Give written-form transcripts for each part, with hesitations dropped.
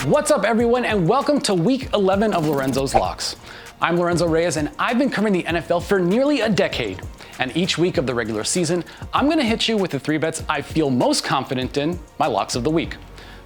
What's up, everyone, and welcome to Week 11 of Lorenzo's Locks. I'm Lorenzo Reyes, and I've been covering the NFL for nearly a decade. And each week of the regular season, I'm going to hit you with the 3 bets I feel most confident in, my locks of the week.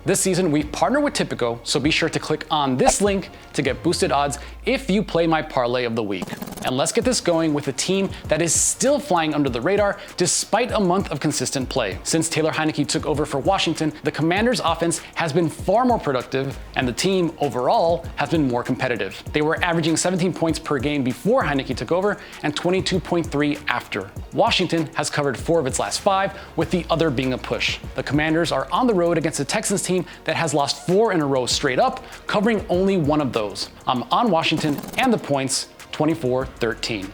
This season, we've partnered with Tipico, so be sure to click on this link to get boosted odds if you play my parlay of the week. And let's get this going with a team that is still flying under the radar despite a month of consistent play. Since Taylor Heineke took over for Washington, the Commanders' offense has been far more productive, and the team overall has been more competitive. They were averaging 17 points per game before Heineke took over and 22.3 after. Washington has covered 4 of its last 5, with the other being a push. The Commanders are on the road against the Texans team that has lost 4 in a row straight up, covering only one of those. I'm on Washington and the points, 24-13.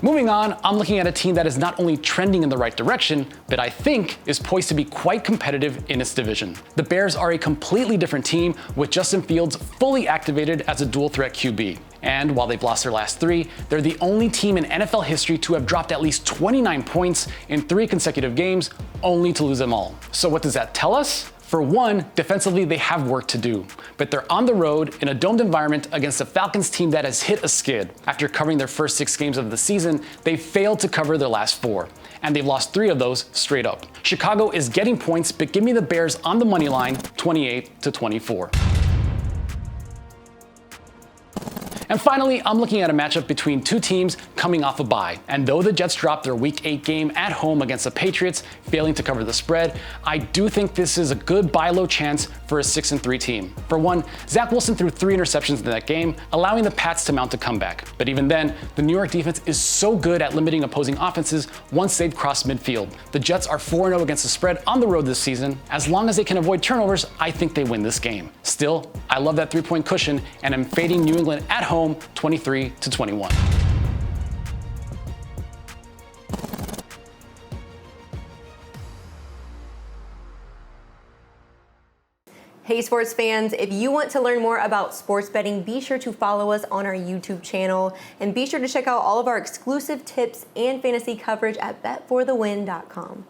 Moving on, I'm looking at a team that is not only trending in the right direction, but I think is poised to be quite competitive in its division. The Bears are a completely different team, with Justin Fields fully activated as a dual threat QB. And while they've lost their last 3, they're the only team in NFL history to have dropped at least 29 points in 3 consecutive games, only to lose them all. So what does that tell us? For one, defensively, they have work to do, but they're on the road in a domed environment against a Falcons team that has hit a skid. After covering their first 6 games of the season, they failed to cover their last 4, and they've lost 3 of those straight up. Chicago is getting points, but give me the Bears on the money line, 28-24. And finally, I'm looking at a matchup between 2 teams coming off a bye. And though the Jets dropped their Week 8 game at home against the Patriots, failing to cover the spread, I do think this is a good buy low chance for a 6-3 team. For one, Zach Wilson threw 3 interceptions in that game, allowing the Pats to mount a comeback. But even then, the New York defense is so good at limiting opposing offenses once they've crossed midfield. The Jets are 4-0 against the spread on the road this season. As long as they can avoid turnovers, I think they win this game. Still, I love that 3-point cushion, and I'm fading New England at home 23-21. Hey sports fans, if you want to learn more about sports betting, be sure to follow us on our YouTube channel and be sure to check out all of our exclusive tips and fantasy coverage at betforthewin.com.